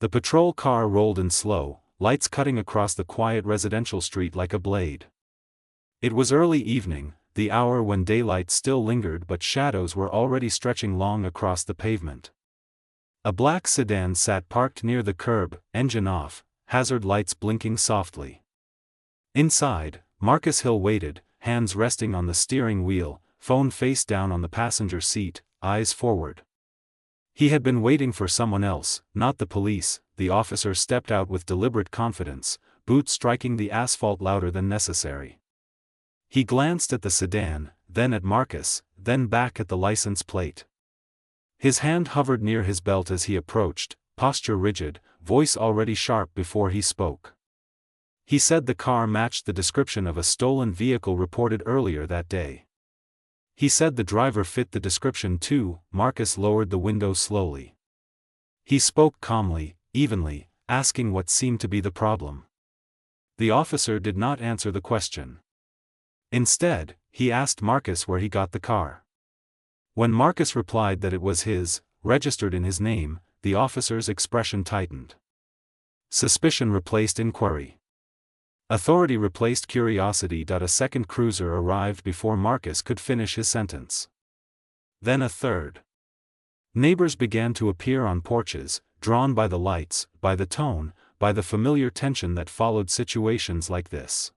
The patrol car rolled in slow, lights cutting across the quiet residential street like a blade. It was early evening, the hour when daylight still lingered but shadows were already stretching long across the pavement. A black sedan sat parked near the curb, engine off, hazard lights blinking softly. Inside, Marcus Hill waited, hands resting on the steering wheel, phone face down on the passenger seat, eyes forward. He had been waiting for someone else, not the police. The officer stepped out with deliberate confidence, boots striking the asphalt louder than necessary. He glanced at the sedan, then at Marcus, then back at the license plate. His hand hovered near his belt as he approached, posture rigid, voice already sharp before he spoke. He said the car matched the description of a stolen vehicle reported earlier that day. He said the driver fit the description too. Marcus lowered the window slowly. He spoke calmly, evenly, asking what seemed to be the problem. The officer did not answer the question. Instead, he asked Marcus where he got the car. When Marcus replied that it was his, registered in his name, the officer's expression tightened. Suspicion replaced inquiry. Authority replaced curiosity. A second cruiser arrived before Marcus could finish his sentence. Then a third. Neighbors began to appear on porches, drawn by the lights, by the tone, by the familiar tension that followed situations like this.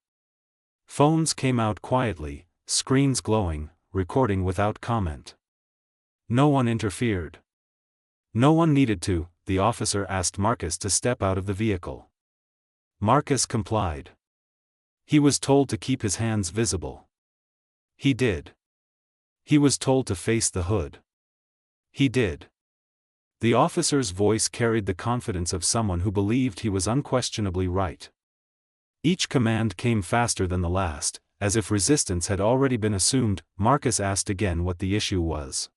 Phones came out quietly, screens glowing, recording without comment. No one interfered. No one needed to. The officer asked Marcus to step out of the vehicle. Marcus complied. He was told to keep his hands visible. He did. He was told to face the hood. He did. The officer's voice carried the confidence of someone who believed he was unquestionably right. Each command came faster than the last, as if resistance had already been assumed. Marcus asked again what the issue was.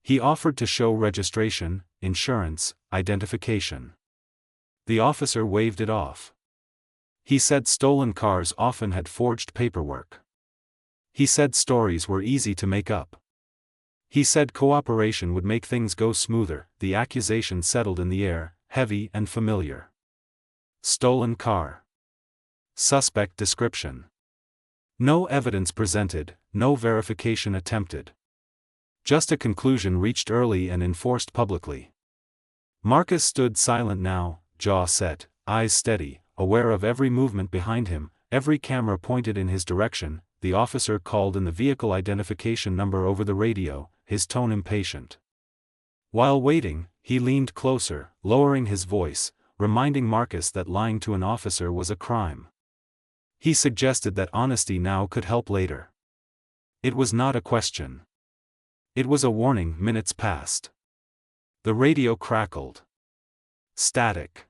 He offered to show registration, insurance, identification. The officer waved it off. He said stolen cars often had forged paperwork. He said stories were easy to make up. He said cooperation would make things go smoother. The accusation settled in the air, heavy and familiar. Stolen car. Suspect description. No evidence presented, no verification attempted. Just a conclusion reached early and enforced publicly. Marcus stood silent now, jaw set, eyes steady, aware of every movement behind him, every camera pointed in his direction. The officer called in the vehicle identification number over the radio, his tone impatient. While waiting, he leaned closer, lowering his voice, reminding Marcus that lying to an officer was a crime. He suggested that honesty now could help later. It was not a question. It was a warning. Minutes passed. The radio crackled. Static.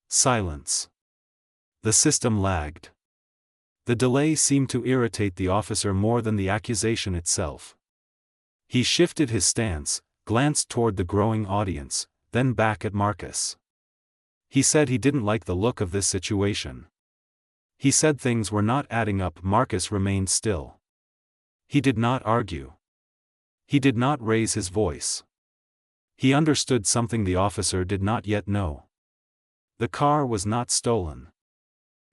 Silence. The system lagged. The delay seemed to irritate the officer more than the accusation itself. He shifted his stance, glanced toward the growing audience, then back at Marcus. He said he didn't like the look of this situation. He said things were not adding up. Marcus remained still. He did not argue. He did not raise his voice. He understood something the officer did not yet know. The car was not stolen.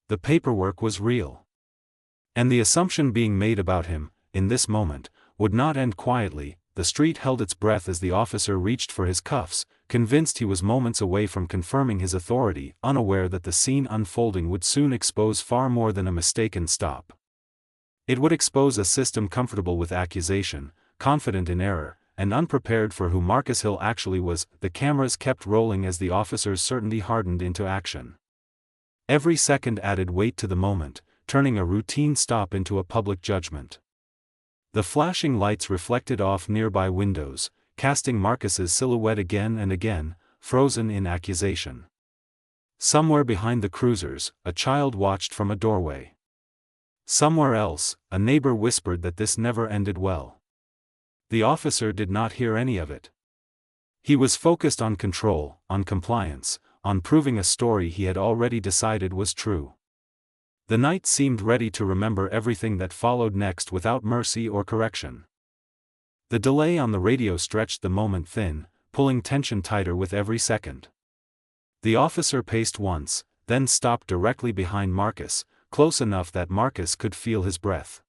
The paperwork was real. And the assumption being made about him, in this moment, would not end quietly. The street held its breath as the officer reached for his cuffs, convinced he was moments away from confirming his authority, unaware that the scene unfolding would soon expose far more than a mistaken stop. It would expose a system comfortable with accusation, confident in error, and unprepared for who Marcus Hill actually was. The cameras kept rolling as the officer's certainty hardened into action. Every second added weight to the moment, turning a routine stop into a public judgment. The flashing lights reflected off nearby windows, casting Marcus's silhouette again and again, frozen in accusation. Somewhere behind the cruisers, a child watched from a doorway. Somewhere else, a neighbor whispered that this never ended well. The officer did not hear any of it. He was focused on control, on compliance, on proving a story he had already decided was true. The night seemed ready to remember everything that followed next without mercy or correction. The delay on the radio stretched the moment thin, pulling tension tighter with every second. The officer paced once, then stopped directly behind Marcus, close enough that Marcus could feel his breath.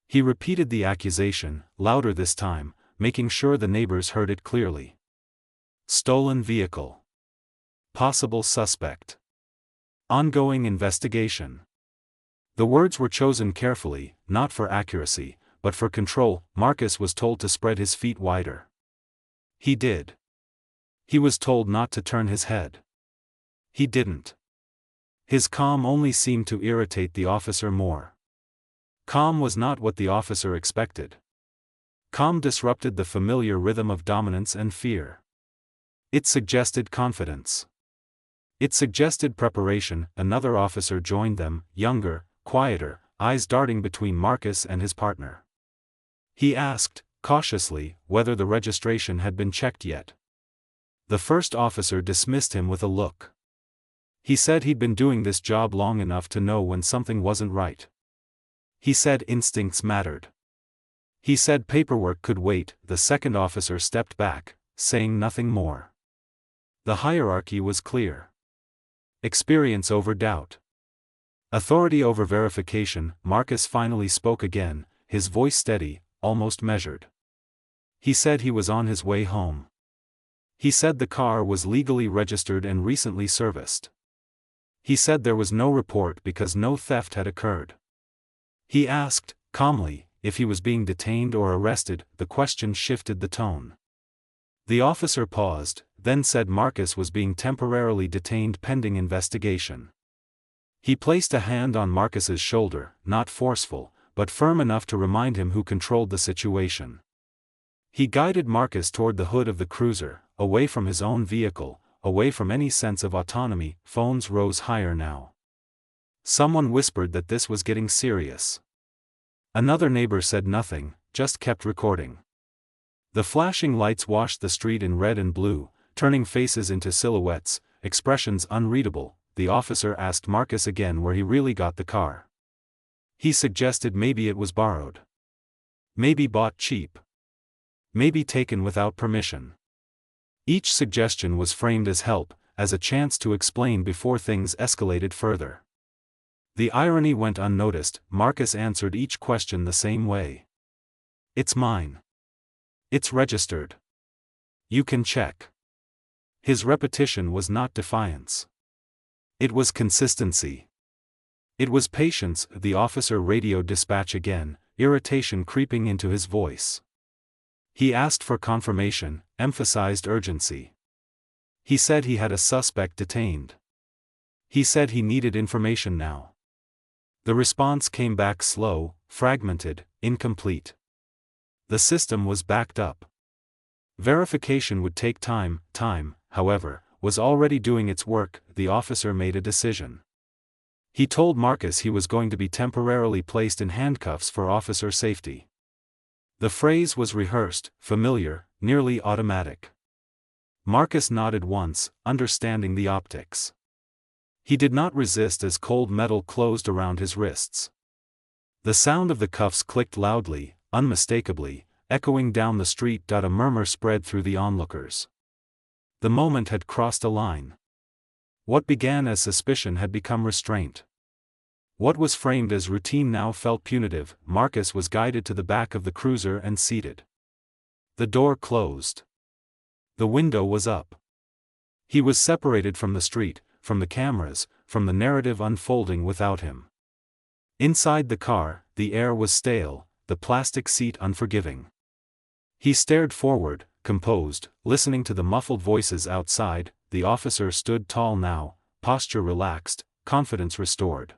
He repeated the accusation, louder this time, making sure the neighbors heard it clearly. Stolen vehicle. Possible suspect. Ongoing investigation. The words were chosen carefully, not for accuracy, but for control. Marcus was told to spread his feet wider. He did. He was told not to turn his head. He didn't. His calm only seemed to irritate the officer more. Calm was not what the officer expected. Calm disrupted the familiar rhythm of dominance and fear. It suggested confidence. It suggested preparation. Another officer joined them, younger, quieter, eyes darting between Marcus and his partner. He asked, cautiously, whether the registration had been checked yet. The first officer dismissed him with a look. He said he'd been doing this job long enough to know when something wasn't right. He said instincts mattered. He said paperwork could wait. The second officer stepped back, saying nothing more. The hierarchy was clear. Experience over doubt. Authority over verification. Marcus finally spoke again, his voice steady, almost measured. He said he was on his way home. He said the car was legally registered and recently serviced. He said there was no report because no theft had occurred. He asked, calmly, if he was being detained or arrested. The question shifted the tone. The officer paused, then said Marcus was being temporarily detained pending investigation. He placed a hand on Marcus's shoulder, not forceful, but firm enough to remind him who controlled the situation. He guided Marcus toward the hood of the cruiser, away from his own vehicle, away from any sense of autonomy. Phones rose higher now. Someone whispered that this was getting serious. Another neighbor said nothing, just kept recording. The flashing lights washed the street in red and blue, turning faces into silhouettes, expressions unreadable. The officer asked Marcus again where he really got the car. He suggested maybe it was borrowed. Maybe bought cheap. Maybe taken without permission. Each suggestion was framed as help, as a chance to explain before things escalated further. The irony went unnoticed. Marcus answered each question the same way. It's mine. It's registered. You can check. His repetition was not defiance. It was consistency. It was patience. The officer radioed dispatch again, irritation creeping into his voice. He asked for confirmation, emphasized urgency. He said he had a suspect detained. He said he needed information now. The response came back slow, fragmented, incomplete. The system was backed up. Verification would take time. Time, however, was already doing its work. The officer made a decision. He told Marcus he was going to be temporarily placed in handcuffs for officer safety. The phrase was rehearsed, familiar, nearly automatic. Marcus nodded once, understanding the optics. He did not resist as cold metal closed around his wrists. The sound of the cuffs clicked loudly, unmistakably, echoing down the street. A murmur spread through the onlookers. The moment had crossed a line. What began as suspicion had become restraint. What was framed as routine now felt punitive. Marcus was guided to the back of the cruiser and seated. The door closed. The window was up. He was separated from the street, from the cameras, from the narrative unfolding without him. Inside the car, the air was stale, the plastic seat unforgiving. He stared forward, composed, listening to the muffled voices outside. The officer stood tall now, posture relaxed, confidence restored.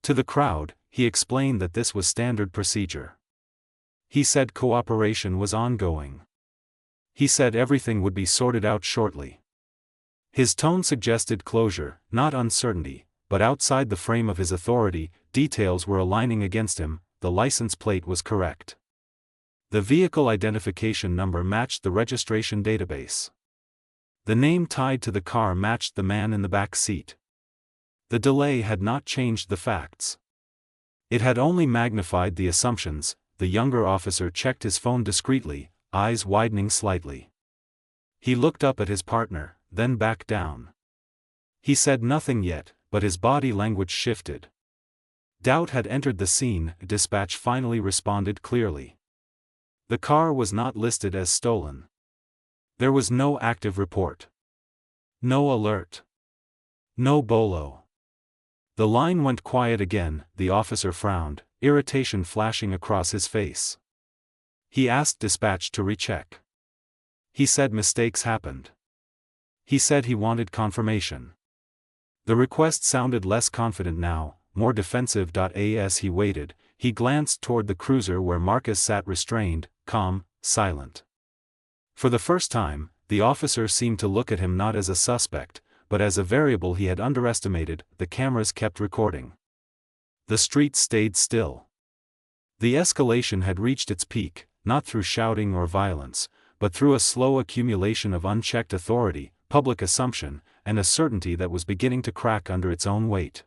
To the crowd, he explained that this was standard procedure. He said cooperation was ongoing. He said everything would be sorted out shortly. His tone suggested closure, not uncertainty, but outside the frame of his authority. Details were aligning against him. The license plate was correct. The vehicle identification number matched the registration database. The name tied to the car matched the man in the back seat. The delay had not changed the facts. It had only magnified the assumptions. The younger officer checked his phone discreetly, eyes widening slightly. He looked up at his partner, then back down. He said nothing yet, but his body language shifted. Doubt had entered the scene. Dispatch finally responded clearly. The car was not listed as stolen. There was no active report. No alert. No bolo. The line went quiet again. The officer frowned, irritation flashing across his face. He asked dispatch to recheck. He said mistakes happened. He said he wanted confirmation. The request sounded less confident now, more defensive. As he waited, he glanced toward the cruiser where Marcus sat restrained, calm, silent. For the first time, the officer seemed to look at him not as a suspect, but as a variable he had underestimated. The cameras kept recording. The street stayed still. The escalation had reached its peak, not through shouting or violence, but through a slow accumulation of unchecked authority, public assumption, and a certainty that was beginning to crack under its own weight.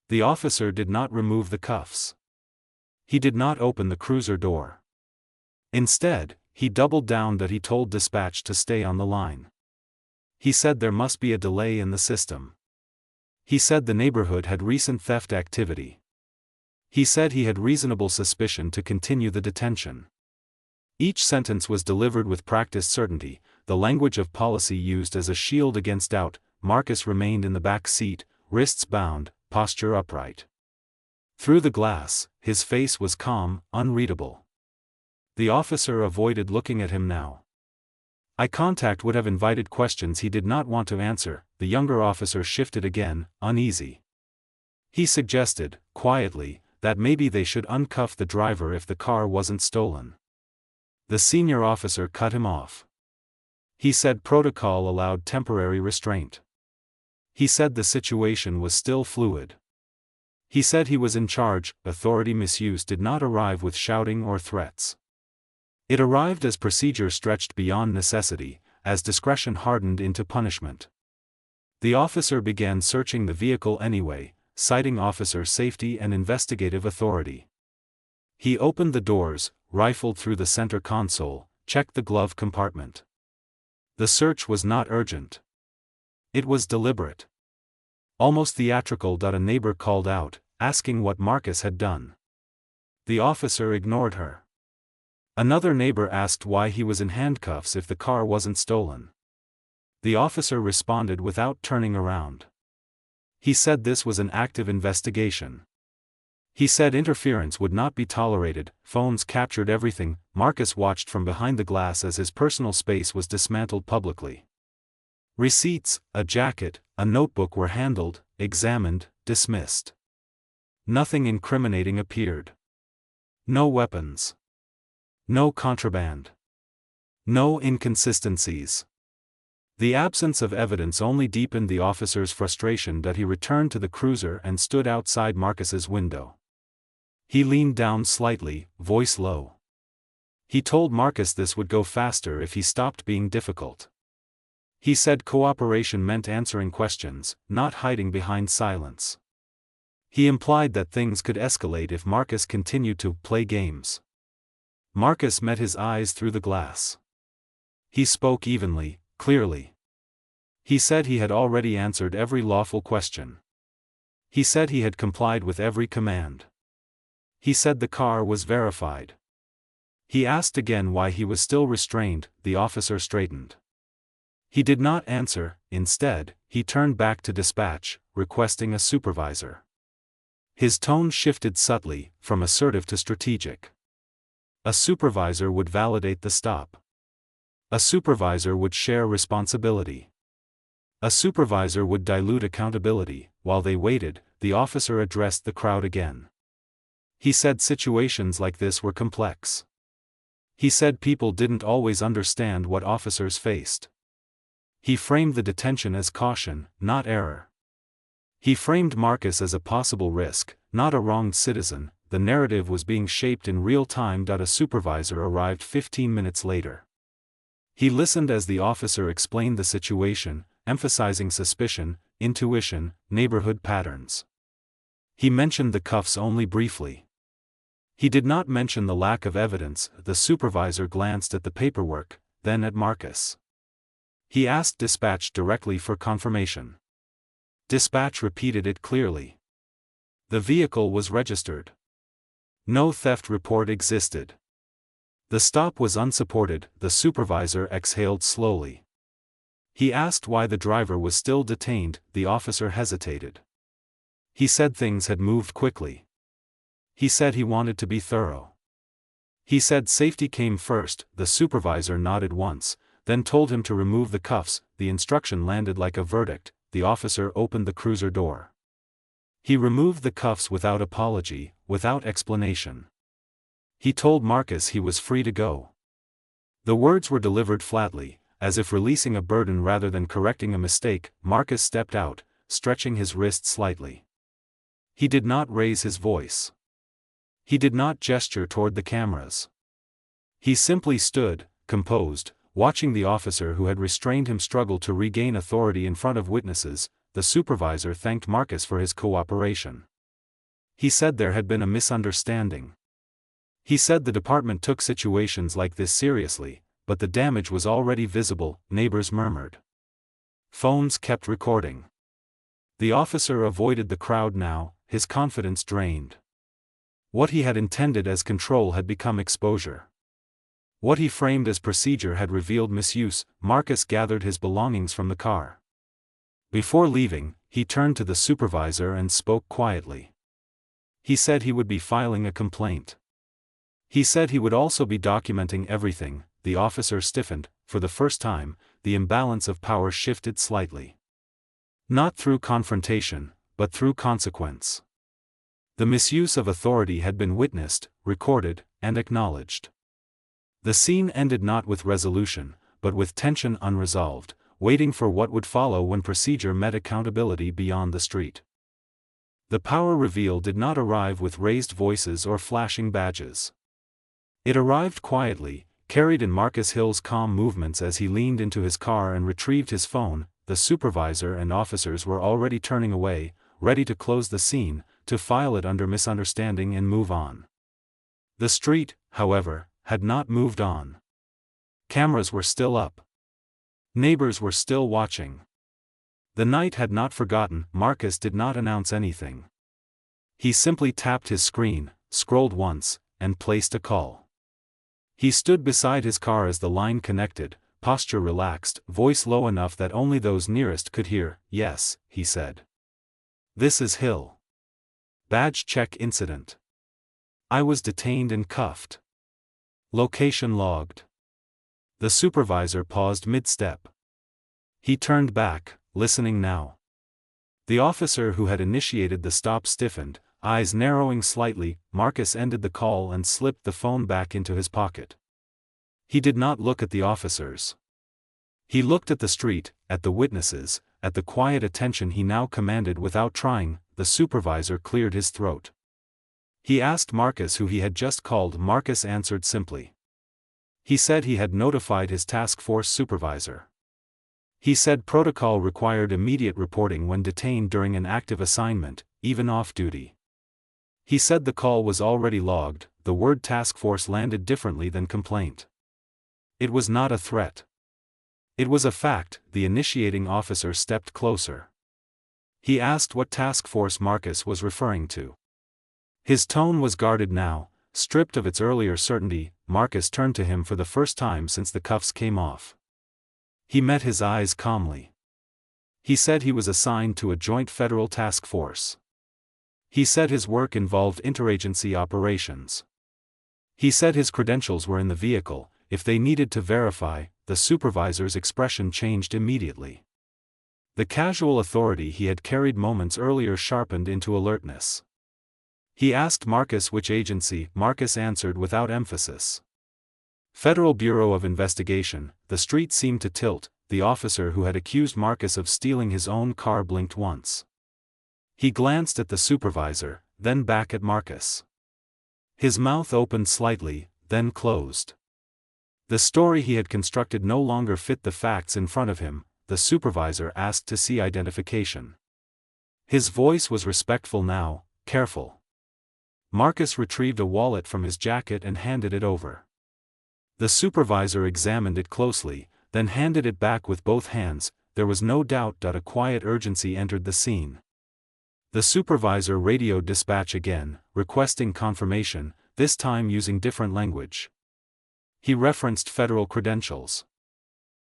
The officer did not remove the cuffs. He did not open the cruiser door. Instead, he doubled down that he told dispatch to stay on the line. He said there must be a delay in the system. He said the neighborhood had recent theft activity. He said he had reasonable suspicion to continue the detention. Each sentence was delivered with practiced certainty, the language of policy used as a shield against doubt. Marcus remained in the back seat, wrists bound, posture upright. Through the glass, his face was calm, unreadable. The officer avoided looking at him now. Eye contact would have invited questions he did not want to answer. The younger officer shifted again, uneasy. He suggested, quietly, that maybe they should uncuff the driver if the car wasn't stolen. The senior officer cut him off. He said protocol allowed temporary restraint. He said the situation was still fluid. He said he was in charge. Authority misuse did not arrive with shouting or threats. It arrived as procedure stretched beyond necessity, as discretion hardened into punishment. The officer began searching the vehicle anyway, citing officer safety and investigative authority. He opened the doors, rifled through the center console, checked the glove compartment. The search was not urgent. It was deliberate. Almost theatrical. A neighbor called out, asking what Marcus had done. The officer ignored her. Another neighbor asked why he was in handcuffs if the car wasn't stolen. The officer responded without turning around. He said this was an active investigation. He said interference would not be tolerated. Phones captured everything. Marcus watched from behind the glass as his personal space was dismantled publicly. Receipts, a jacket, a notebook were handled, examined, dismissed. Nothing incriminating appeared. No weapons. No contraband. No inconsistencies. The absence of evidence only deepened the officer's frustration. He returned to the cruiser and stood outside Marcus's window. He leaned down slightly, voice low. He told Marcus this would go faster if he stopped being difficult. He said cooperation meant answering questions, not hiding behind silence. He implied that things could escalate if Marcus continued to play games. Marcus met his eyes through the glass. He spoke evenly, clearly. He said he had already answered every lawful question. He said he had complied with every command. He said the car was verified. He asked again why he was still restrained. The officer straightened. He did not answer. Instead, he turned back to dispatch, requesting a supervisor. His tone shifted subtly, from assertive to strategic. A supervisor would validate the stop. A supervisor would share responsibility. A supervisor would dilute accountability. While they waited, the officer addressed the crowd again. He said situations like this were complex. He said people didn't always understand what officers faced. He framed the detention as caution, not error. He framed Marcus as a possible risk, not a wronged citizen. The narrative was being shaped in real time. A supervisor arrived 15 minutes later. He listened as the officer explained the situation, emphasizing suspicion, intuition, neighborhood patterns. He mentioned the cuffs only briefly. He did not mention the lack of evidence. The supervisor glanced at the paperwork, then at Marcus. He asked dispatch directly for confirmation. Dispatch repeated it clearly. The vehicle was registered. No theft report existed. The stop was unsupported. The supervisor exhaled slowly. He asked why the driver was still detained. The officer hesitated. He said things had moved quickly. He said he wanted to be thorough. He said safety came first. The supervisor nodded once, then told him to remove the cuffs. The instruction landed like a verdict. The officer opened the cruiser door. He removed the cuffs without apology, without explanation. He told Marcus he was free to go. The words were delivered flatly, as if releasing a burden rather than correcting a mistake. Marcus stepped out, stretching his wrist slightly. He did not raise his voice. He did not gesture toward the cameras. He simply stood, composed, watching the officer who had restrained him struggle to regain authority in front of witnesses. The supervisor thanked Marcus for his cooperation. He said there had been a misunderstanding. He said the department took situations like this seriously, but the damage was already visible. Neighbors murmured. Phones kept recording. The officer avoided the crowd now, his confidence drained. What he had intended as control had become exposure. What he framed as procedure had revealed misuse. Marcus gathered his belongings from the car. Before leaving, he turned to the supervisor and spoke quietly. He said he would be filing a complaint. He said he would also be documenting everything. The officer stiffened. For the first time, the imbalance of power shifted slightly. Not through confrontation, but through consequence. The misuse of authority had been witnessed, recorded, and acknowledged. The scene ended not with resolution, but with tension unresolved, waiting for what would follow when procedure met accountability beyond the street. The power reveal did not arrive with raised voices or flashing badges. It arrived quietly, carried in Marcus Hill's calm movements as he leaned into his car and retrieved his phone. The supervisor and officers were already turning away, ready to close the scene, to file it under misunderstanding and move on. The street, however, had not moved on. Cameras were still up. Neighbors were still watching. The night had not forgotten. Marcus did not announce anything. He simply tapped his screen, scrolled once, and placed a call. He stood beside his car as the line connected, posture relaxed, voice low enough that only those nearest could hear. "Yes," he said. "This is Hill. Badge check incident. I was detained and cuffed. Location logged." The supervisor paused mid-step. He turned back, listening now. The officer who had initiated the stop stiffened, eyes narrowing slightly. Marcus ended the call and slipped the phone back into his pocket. He did not look at the officers. He looked at the street, at the witnesses, at the quiet attention he now commanded without trying. The supervisor cleared his throat. He asked Marcus who he had just called. Marcus answered simply. He said he had notified his task force supervisor. He said protocol required immediate reporting when detained during an active assignment, even off-duty. He said the call was already logged. The word task force landed differently than complaint. It was not a threat. It was a fact. The initiating officer stepped closer. He asked what task force Marcus was referring to. His tone was guarded now, stripped of its earlier certainty. Marcus turned to him for the first time since the cuffs came off. He met his eyes calmly. He said he was assigned to a joint federal task force. He said his work involved interagency operations. He said his credentials were in the vehicle. If they needed to verify, the supervisor's expression changed immediately. The casual authority he had carried moments earlier sharpened into alertness. He asked Marcus which agency. Marcus answered without emphasis. Federal Bureau of Investigation. The street seemed to tilt. The officer who had accused Marcus of stealing his own car blinked once. He glanced at the supervisor, then back at Marcus. His mouth opened slightly, then closed. The story he had constructed no longer fit the facts in front of him. The supervisor asked to see identification. His voice was respectful now, careful. Marcus retrieved a wallet from his jacket and handed it over. The supervisor examined it closely, then handed it back with both hands. there was no doubt that a quiet urgency entered the scene. The supervisor radioed dispatch again, requesting confirmation, this time using different language. He referenced federal credentials.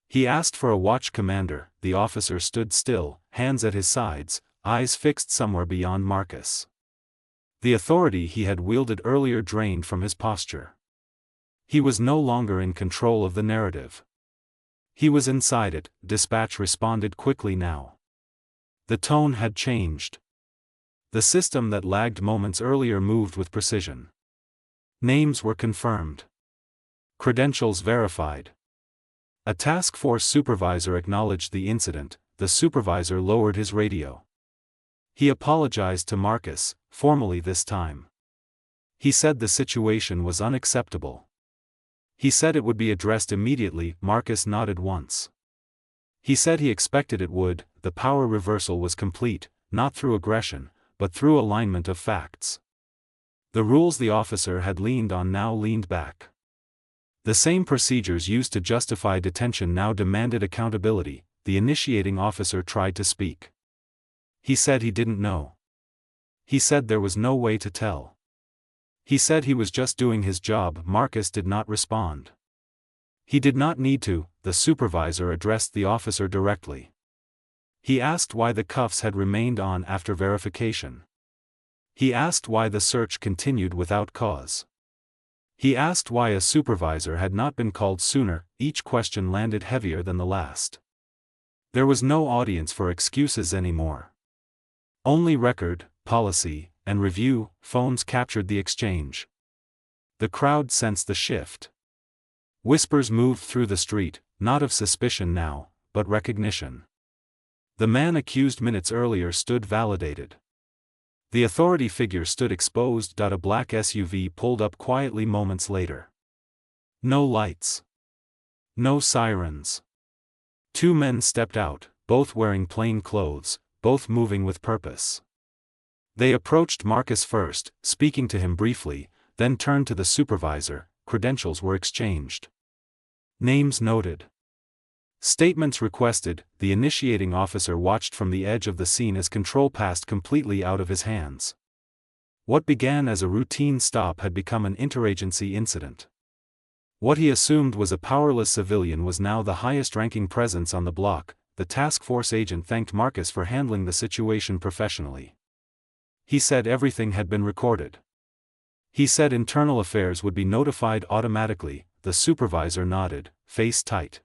He asked for a watch commander. The officer stood still, hands at his sides, eyes fixed somewhere beyond Marcus. The authority he had wielded earlier drained from his posture. He was no longer in control of the narrative. He was inside it. Dispatch responded quickly now. The tone had changed. The system that lagged moments earlier moved with precision. Names were confirmed. Credentials verified. A task force supervisor acknowledged the incident. The supervisor lowered his radio. He apologized to Marcus, formally this time. He said the situation was unacceptable. He said it would be addressed immediately. Marcus nodded once. He said he expected it would. The power reversal was complete, not through aggression, but through alignment of facts. The rules the officer had leaned on now leaned back. The same procedures used to justify detention now demanded accountability. The initiating officer tried to speak. He said he didn't know. He said there was no way to tell. He said he was just doing his job. Marcus did not respond. He did not need to. The supervisor addressed the officer directly. He asked why the cuffs had remained on after verification. He asked why the search continued without cause. He asked why a supervisor had not been called sooner. Each question landed heavier than the last. There was no audience for excuses anymore. Only record, policy, and review. Phones captured the exchange. The crowd sensed the shift. Whispers moved through the street, not of suspicion now, but recognition. The man accused minutes earlier stood validated. The authority figure stood exposed. A black SUV pulled up quietly moments later. No lights. No sirens. Two men stepped out, both wearing plain clothes, both moving with purpose. They approached Marcus first, speaking to him briefly, then turned to the supervisor. Credentials were exchanged. Names noted. Statements requested. The initiating officer watched from the edge of the scene as control passed completely out of his hands. What began as a routine stop had become an interagency incident. What he assumed was a powerless civilian was now the highest-ranking presence on the block. The task force agent thanked Marcus for handling the situation professionally. He said everything had been recorded. He said internal affairs would be notified automatically. The supervisor nodded, face tight.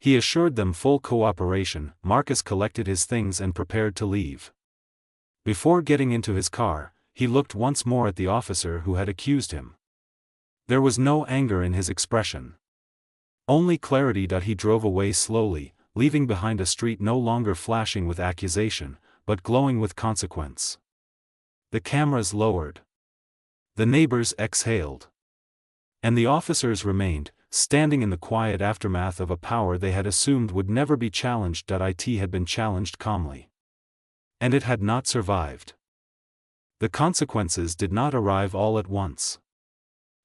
He assured them full cooperation. Marcus collected his things and prepared to leave. Before getting into his car, he looked once more at the officer who had accused him. There was no anger in his expression. Only clarity. He drove away slowly, leaving behind a street no longer flashing with accusation, but glowing with consequence. The cameras lowered. The neighbors exhaled. And the officers remained, standing in the quiet aftermath of a power they had assumed would never be challenged. It had been challenged calmly. And it had not survived. The consequences did not arrive all at once.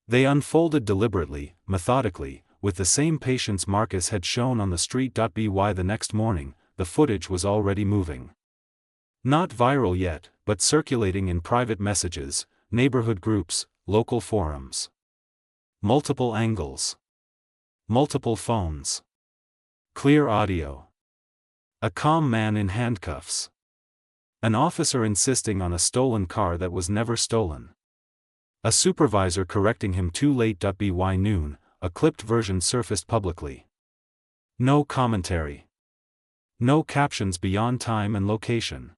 They unfolded deliberately, methodically, with the same patience Marcus had shown on the street. By the next morning, the footage was already moving. Not viral yet, but circulating in private messages, neighborhood groups, local forums. Multiple angles. Multiple phones. Clear audio. A calm man in handcuffs. An officer insisting on a stolen car that was never stolen. A supervisor correcting him too late. By noon, a clipped version surfaced publicly. No commentary. No captions beyond time and location.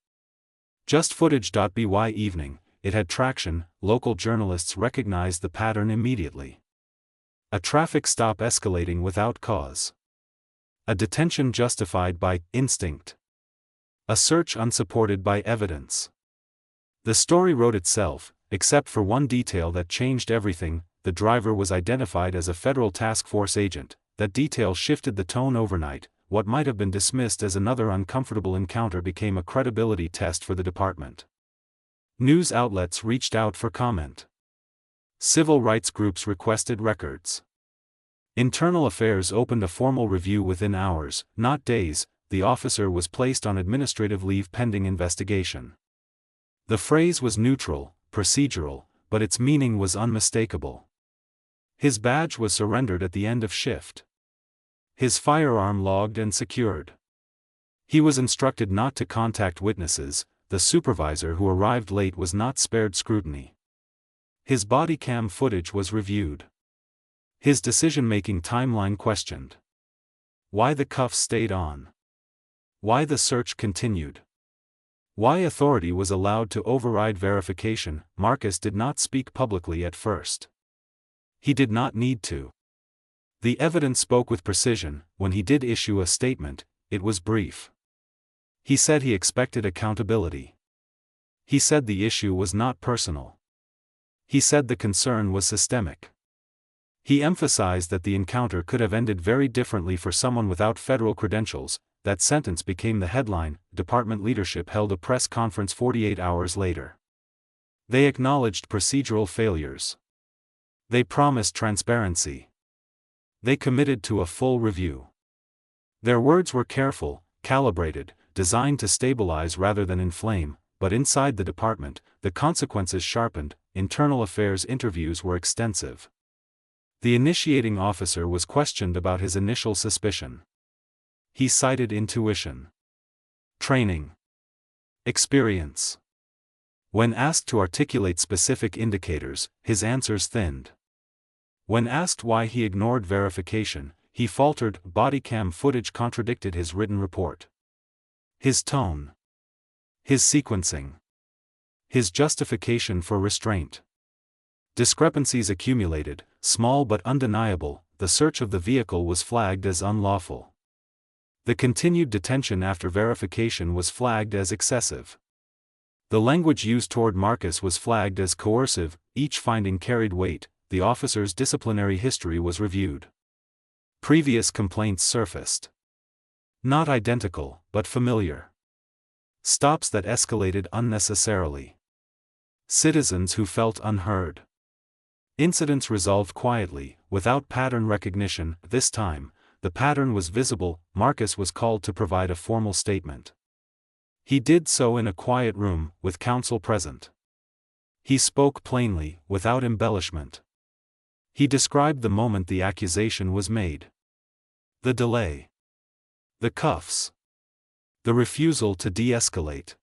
Just footage. By evening, it had traction. Local journalists recognized the pattern immediately. A traffic stop escalating without cause. A detention justified by instinct. A search unsupported by evidence. The story wrote itself, except for one detail that changed everything. The driver was identified as a federal task force agent. That detail shifted the tone overnight. What might have been dismissed as another uncomfortable encounter became a credibility test for the department. News outlets reached out for comment. Civil rights groups requested records. Internal Affairs opened a formal review within hours, not days. the officer was placed on administrative leave pending investigation. The phrase was neutral, procedural, but its meaning was unmistakable. His badge was surrendered at the end of shift. His firearm logged and secured. He was instructed not to contact witnesses. The supervisor who arrived late was not spared scrutiny. His body cam footage was reviewed. His decision-making timeline questioned. Why the cuffs stayed on? Why the search continued? Why authority was allowed to override verification? Marcus did not speak publicly at first. He did not need to. The evidence spoke with precision. When he did issue a statement, it was brief. He said he expected accountability. He said the issue was not personal. He said the concern was systemic. He emphasized that the encounter could have ended very differently for someone without federal credentials. That sentence became the headline. Department leadership held a press conference 48 hours later. They acknowledged procedural failures. They promised transparency. They committed to a full review. Their words were careful, calibrated, designed to stabilize rather than inflame, but inside the department, the consequences sharpened. Internal affairs interviews were extensive. The initiating officer was questioned about his initial suspicion. He cited intuition, training, experience. When asked to articulate specific indicators, his answers thinned. When asked why he ignored verification, he faltered. Body cam footage contradicted his written report. His tone, his sequencing, his justification for restraint. Discrepancies accumulated, small but undeniable. The search of the vehicle was flagged as unlawful. The continued detention after verification was flagged as excessive. The language used toward Marcus was flagged as coercive. Each finding carried weight. The officer's disciplinary history was reviewed. Previous complaints surfaced. Not identical, but familiar. Stops that escalated unnecessarily. Citizens who felt unheard. Incidents resolved quietly, without pattern recognition. This time, the pattern was visible. Marcus was called to provide a formal statement. He did so in a quiet room, with counsel present. He spoke plainly, without embellishment. He described the moment the accusation was made. The delay. The cuffs. The refusal to de-escalate.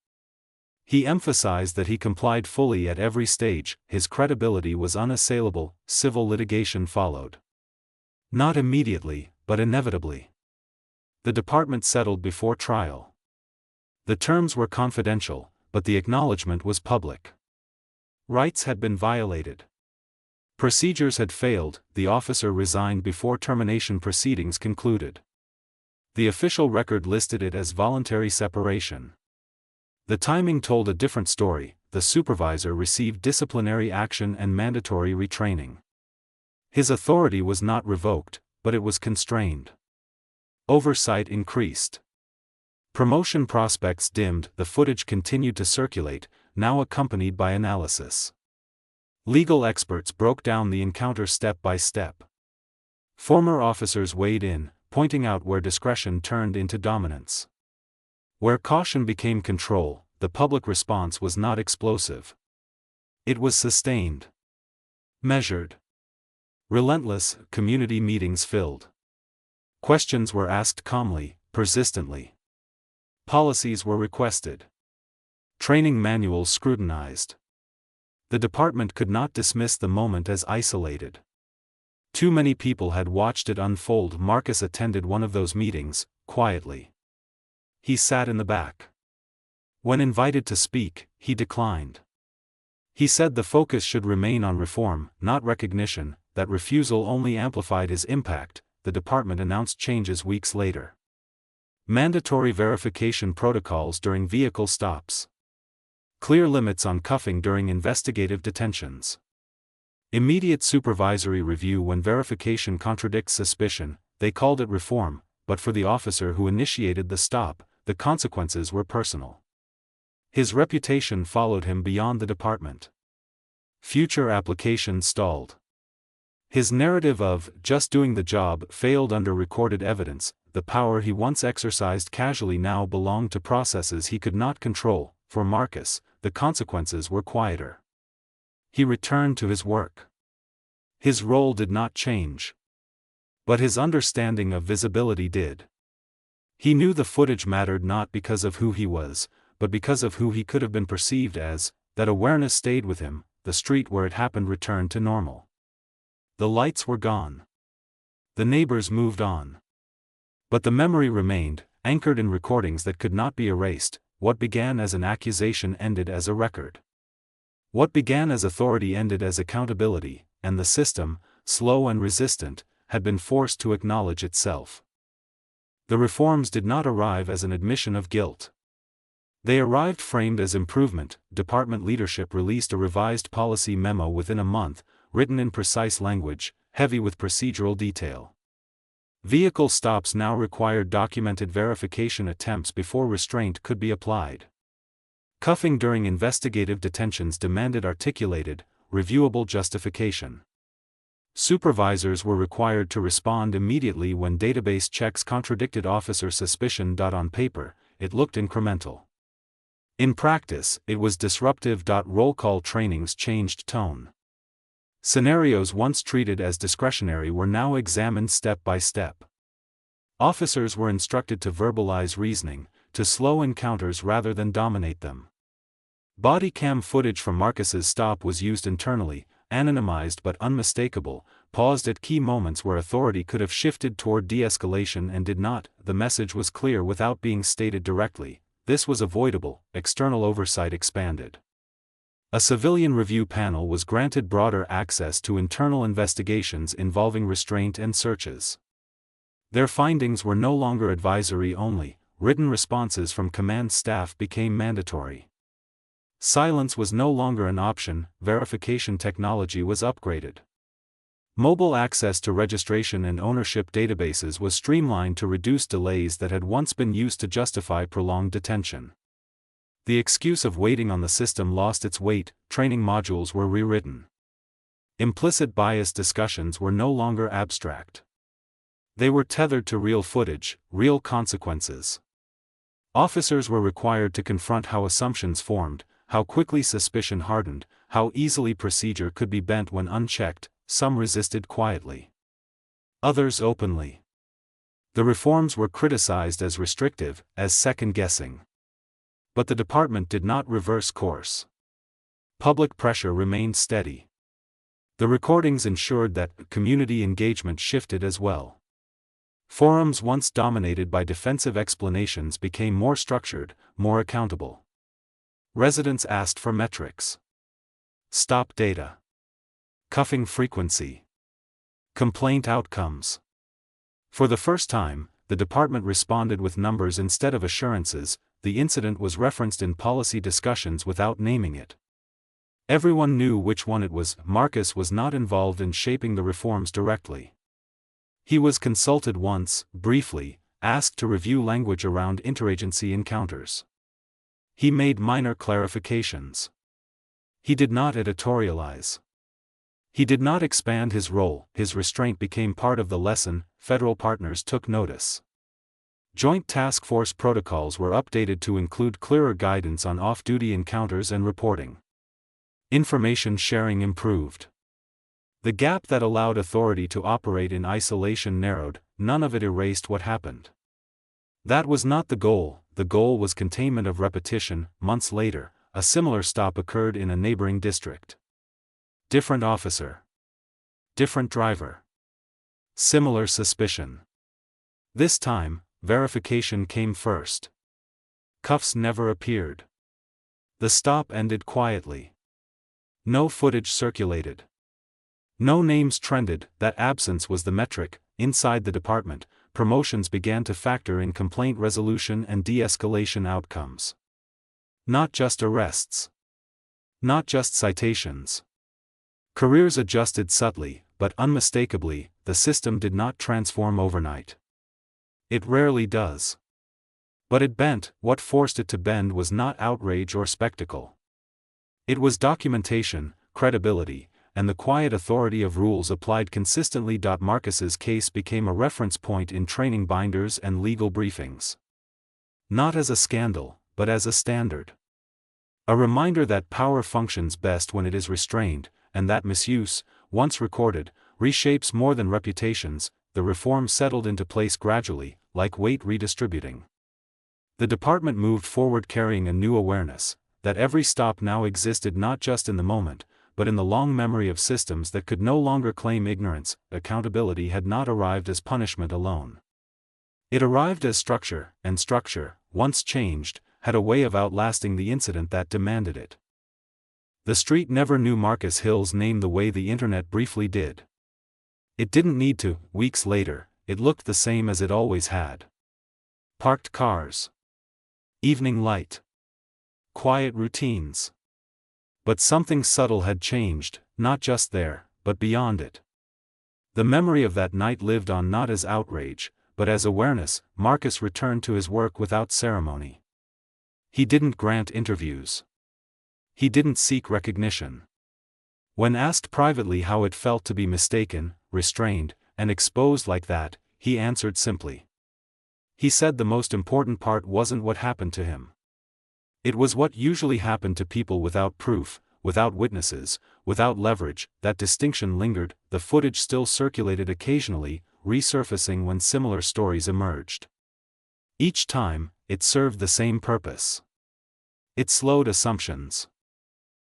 He emphasized that he complied fully at every stage. His credibility was unassailable. Civil litigation followed. Not immediately, but inevitably. The department settled before trial. The terms were confidential, but the acknowledgement was public. Rights had been violated. Procedures had failed. The officer resigned before termination proceedings concluded. The official record listed it as voluntary separation. The timing told a different story. The supervisor received disciplinary action and mandatory retraining. His authority was not revoked, but it was constrained. Oversight increased. Promotion prospects dimmed. The footage continued to circulate, now accompanied by analysis. Legal experts broke down the encounter step by step. Former officers weighed in, pointing out where discretion turned into dominance. Where caution became control. The public response was not explosive. It was sustained. Measured. Relentless. Community meetings filled. Questions were asked calmly, persistently. Policies were requested. Training manuals scrutinized. The department could not dismiss the moment as isolated. Too many people had watched it unfold. Marcus attended one of those meetings, quietly. He sat in the back. When invited to speak, he declined. He said the focus should remain on reform, not recognition. That refusal only amplified his impact. The department announced changes weeks later. Mandatory verification protocols during vehicle stops. Clear limits on cuffing during investigative detentions. Immediate supervisory review when verification contradicts suspicion. They called it reform, but for the officer who initiated the stop, the consequences were personal. His reputation followed him beyond the department. Future applications stalled. His narrative of just doing the job failed under recorded evidence. the power he once exercised casually now belonged to processes he could not control. For Marcus, the consequences were quieter. He returned to his work. His role did not change. But his understanding of visibility did. He knew the footage mattered not because of who he was, but because of who he could have been perceived as. That awareness stayed with him. The street where it happened returned to normal. The lights were gone. The neighbors moved on. But the memory remained, anchored in recordings that could not be erased. What began as an accusation ended as a record. What began as authority ended as accountability, and the system, slow and resistant, had been forced to acknowledge itself. The reforms did not arrive as an admission of guilt. They arrived framed as improvement. Department leadership released a revised policy memo within a month, written in precise language, heavy with procedural detail. Vehicle stops now required documented verification attempts before restraint could be applied. Cuffing during investigative detentions demanded articulated, reviewable justification. Supervisors were required to respond immediately when database checks contradicted officer suspicion. On paper, it looked incremental. In practice, it was disruptive. Roll call trainings changed tone. Scenarios once treated as discretionary were now examined step by step. Officers were instructed to verbalize reasoning, to slow encounters rather than dominate them. Body cam footage from Marcus's stop was used internally, anonymized but unmistakable, paused at key moments where authority could have shifted toward de-escalation and did not. The message was clear without being stated directly. This was avoidable. External oversight expanded. A civilian review panel was granted broader access to internal investigations involving restraint and searches. Their findings were no longer advisory only. Written responses from command staff became mandatory. Silence was no longer an option. Verification technology was upgraded. Mobile access to registration and ownership databases was streamlined to reduce delays that had once been used to justify prolonged detention. The excuse of waiting on the system lost its weight. Training modules were rewritten. Implicit bias discussions were no longer abstract. They were tethered to real footage, real consequences. Officers were required to confront how assumptions formed, how quickly suspicion hardened, how easily procedure could be bent when unchecked. Some resisted quietly. Others openly. The reforms were criticized as restrictive, as second-guessing. But the department did not reverse course. Public pressure remained steady. The recordings ensured that community engagement shifted as well. Forums once dominated by defensive explanations became more structured, more accountable. Residents asked for metrics. Stop data. Cuffing frequency. Complaint outcomes. For the first time, the department responded with numbers instead of assurances. The incident was referenced in policy discussions without naming it. Everyone knew which one it was. Marcus was not involved in shaping the reforms directly. He was consulted once, briefly, asked to review language around interagency encounters. He made minor clarifications. He did not editorialize. He did not expand his role. His restraint became part of the lesson. Federal partners took notice. Joint Task Force protocols were updated to include clearer guidance on off-duty encounters and reporting. Information sharing improved. The gap that allowed authority to operate in isolation narrowed. None of it erased what happened. That was not the goal was containment of repetition. Months later, a similar stop occurred in a neighboring district. Different officer. Different driver. Similar suspicion. This time, verification came first. Cuffs never appeared. The stop ended quietly. No footage circulated. No names trended. That absence was the metric. Inside the department, promotions began to factor in complaint resolution and de-escalation outcomes. Not just arrests. Not just citations. Careers adjusted subtly, but unmistakably. The system did not transform overnight. It rarely does. But it bent. What forced it to bend was not outrage or spectacle. It was documentation, credibility, and the quiet authority of rules applied consistently. Marcus's case became a reference point in training binders and legal briefings. Not as a scandal, but as a standard. A reminder that power functions best when it is restrained, and that misuse, once recorded, reshapes more than reputations. The reform settled into place gradually, like weight redistributing. The department moved forward carrying a new awareness, that every stop now existed not just in the moment, but in the long memory of systems that could no longer claim ignorance. Accountability had not arrived as punishment alone. It arrived as structure, and structure, once changed, had a way of outlasting the incident that demanded it. The street never knew Marcus Hill's name the way the internet briefly did. It didn't need to. Weeks later, it looked the same as it always had. Parked cars. Evening light. Quiet routines. But something subtle had changed, not just there, but beyond it. The memory of that night lived on not as outrage, but as awareness. Marcus returned to his work without ceremony. He didn't grant interviews. He didn't seek recognition. When asked privately how it felt to be mistaken, restrained, and exposed like that, he answered simply. He said the most important part wasn't what happened to him. It was what usually happened to people without proof, without witnesses, without leverage. That distinction lingered. The footage still circulated occasionally, resurfacing when similar stories emerged. Each time, it served the same purpose. It slowed assumptions.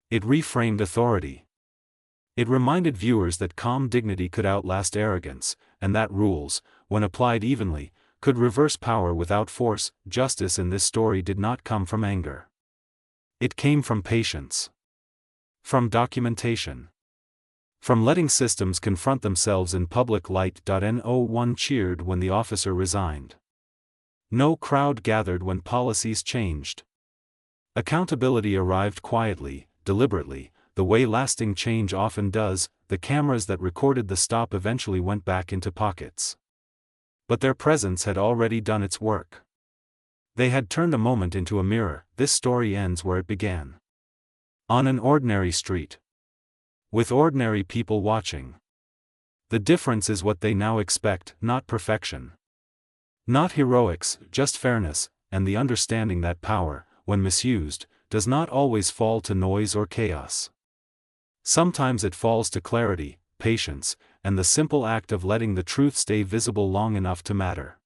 It reframed authority. It reminded viewers that calm dignity could outlast arrogance, and that rules, when applied evenly, could reverse power without force. Justice in this story did not come from anger. It came from patience. From documentation. From letting systems confront themselves in public light. No one cheered when the officer resigned. No crowd gathered when policies changed. Accountability arrived quietly, deliberately, the way lasting change often does. The cameras that recorded the stop eventually went back into pockets. But their presence had already done its work. They had turned a moment into a mirror. This story ends where it began. On an ordinary street. With ordinary people watching. The difference is what they now expect, not perfection. Not heroics, just fairness, and the understanding that power, when misused, does not always fall to noise or chaos. Sometimes it falls to clarity, patience, and the simple act of letting the truth stay visible long enough to matter.